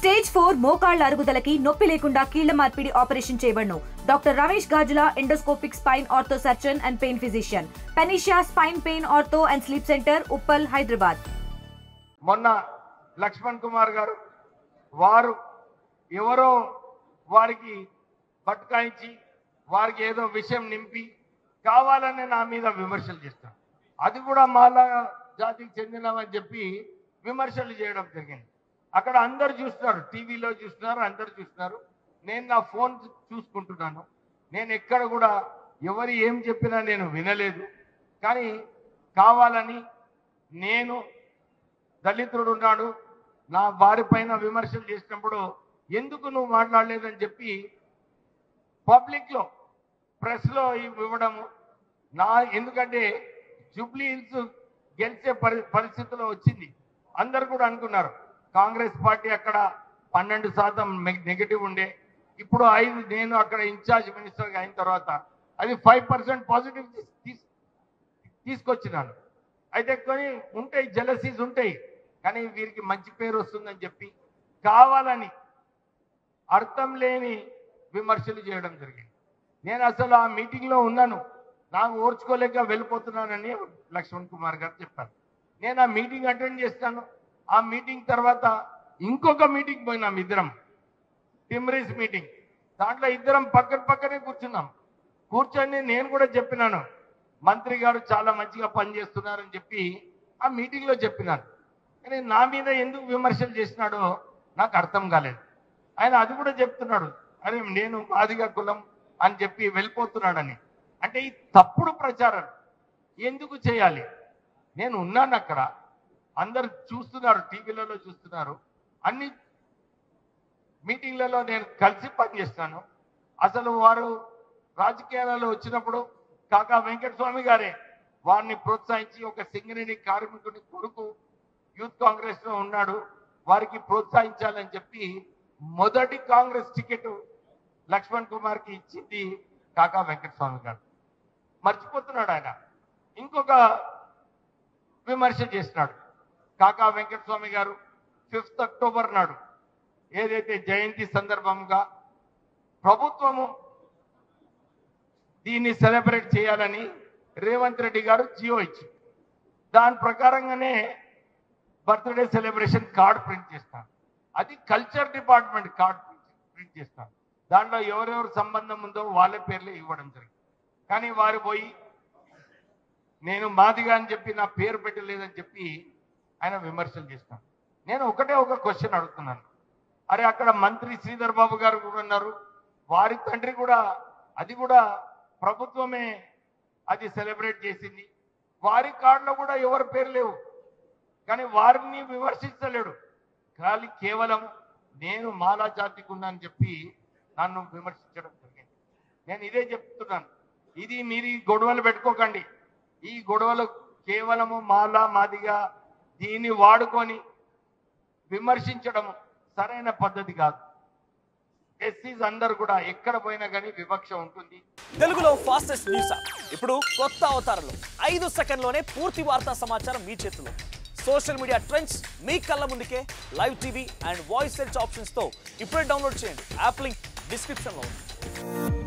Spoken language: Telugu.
స్టేజ్ 4 మోకాళ్ల అరుగుదలకి నొప్పి లేకుండా కీళ్ల మార్పిడి ఆపరేషన్ చేయబడును. Doctor Ramesh Gajula, endoscopic spine ortho surgeon and pain physician, Panacea spine pain ortho and sleep centre, Uppal, Hyderabad. మొన్న లక్ష్మణ్ కుమార్ గారు వారు ఎవరో వారికి బట్కాయించి వారికి ఏదో విషయం నింపి కావాలని నా మీద విమర్శలు చేస్తారు. అది కూడా మాలా జాతికి చెందినవని చెప్పి విమర్శలు చేయడం జరిగింది. అక్కడ అందరు చూస్తున్నారు, టీవీలో చూస్తున్నారు, అందరు చూస్తున్నారు. నేను నా ఫోన్ చూసుకుంటున్నాను. నేను ఎక్కడ కూడా ఎవరు ఏం చెప్పినా నేను వినలేదు. కానీ కావాలని నేను దళితుడు ఉన్నాడు, నా వారి పైన విమర్శలు చేసినప్పుడు ఎందుకు నువ్వు మాట్లాడలేదని చెప్పి పబ్లిక్లో ప్రెస్లో ఇవ్వడము ఎందుకంటే జూబ్లీ హిల్స్ గెలిచే పరిస్థితిలో వచ్చింది. అందరు కూడా అనుకున్నారు కాంగ్రెస్ పార్టీ అక్కడ 12% నెగిటివ్ ఉండే, ఇప్పుడు 5 నేను అక్కడ ఇన్ఛార్జ్ మినిస్టర్గా అయిన తర్వాత అది 5% పాజిటివ్ తీసుకొచ్చినాను. అయితే కొన్ని ఉంటాయి, జెలసీస్ ఉంటాయి, కానీ వీరికి మంచి పేరు వస్తుందని చెప్పి కావాలని అర్థం లేని విమర్శలు చేయడం జరిగింది. నేను అసలు ఆ మీటింగ్లో ఉన్నాను, నాకు ఓర్చుకోలేక వెళ్ళిపోతున్నానని లక్ష్మణ్ కుమార్ గారు చెప్పారు. నేను ఆ మీటింగ్ అటెండ్ చేస్తాను. ఆ మీటింగ్ తర్వాత ఇంకొక మీటింగ్ పోయినాం ఇద్దరం, టిమ్రీస్ మీటింగ్. దాంట్లో ఇద్దరం పక్కనే కూర్చున్నాం. కూర్చొని నేను కూడా చెప్పినాను, మంత్రి గారు చాలా మంచిగా పనిచేస్తున్నారని చెప్పి ఆ మీటింగ్లో చెప్పినాను. కానీ నా మీద ఎందుకు విమర్శలు చేసినాడో నాకు అర్థం కాలేదు. ఆయన అది కూడా చెప్తున్నాడు, అరే నేను మాదిగా కులం అని చెప్పి వెళ్ళిపోతున్నాడని. అంటే ఈ తప్పుడు ప్రచారం ఎందుకు చేయాలి? నేను ఉన్నాను అక్కడ, అందరు చూస్తున్నారు, టీవీలలో చూస్తున్నారు, అన్ని మీటింగ్లలో నేను కలిసి పనిచేస్తాను. అసలు వారు రాజకీయాలలో వచ్చినప్పుడు కాకా వెంకటస్వామి గారే వారిని ప్రోత్సహించి ఒక సింగరేణి కార్మికుని కొడుకు యూత్ కాంగ్రెస్లో ఉన్నాడు, వారికి ప్రోత్సహించాలని చెప్పి మొదటి కాంగ్రెస్ టికెట్ లక్ష్మణ్ కుమార్కి ఇచ్చింది కాకా వెంకటస్వామి గారు. మర్చిపోతున్నాడు ఆయన. ఇంకొక విమర్శ చేసినాడు కాకా వెంకటస్వామి గారు. 5 అక్టోబర్ నాడు ఏదైతే జయంతి సందర్భంగా ప్రభుత్వము దీన్ని సెలబ్రేట్ చేయాలని రేవంత్ రెడ్డి గారు జియో ఇచ్చింది. దాని ప్రకారంగానే బర్త్డే సెలబ్రేషన్ కార్డ్ ప్రింట్ చేస్తాను. అది కల్చర్ డిపార్ట్మెంట్ కార్డ్ ప్రింట్ చేస్తాను. దాంట్లో ఎవరెవరు సంబంధం ఉందో వాళ్ళ పేర్లే ఇవ్వడం జరిగింది. కానీ వారు పోయి నేను మాదిగా అని చెప్పి నా పేరు పెట్టలేదని చెప్పి ఆయన విమర్శలు చేస్తాను. నేను ఒక క్వశ్చన్ అడుగుతున్నాను, అరే అక్కడ మంత్రి శ్రీధర్ బాబు గారు కూడా ఉన్నారు, వారి తండ్రి కూడా, అది కూడా ప్రభుత్వమే అది సెలబ్రేట్ చేసింది, వారి కార్డులో కూడా ఎవరి పేరు లేవు. కానీ వారిని విమర్శించలేడు, కానీ కేవలం నేను మాలా జాతికి ఉన్నానని చెప్పి నన్ను విమర్శించడం జరిగింది. నేను ఇదే చెప్తున్నాను, ఇది మీరు ఈ గొడవలు పెట్టుకోకండి. ఈ గొడవలు కేవలము మాలా మాదిగా దీన్ని వాడుకొని విమర్శించడం సరైన పద్ధతి కాదు. ఎస్సీస్ అందరు కూడా ఎక్కడ పోయినా కానీ వివక్ష ఉంటుంది. తెలుగులో ఫాస్టెస్ట్ న్యూస్ ఇప్పుడు కొత్త అవతారంలో 5 సెకండ్లోనే పూర్తి వార్తా సమాచారం మీ చేతిలో. సోషల్ మీడియా ట్రెండ్స్ మీ కళ్ళ ముందుకే live TV and voice search options తో ఇప్పుడే డౌన్లోడ్ చేయండి. యాప్ లింక్ డిస్క్రిప్షన్ లో ఉంది.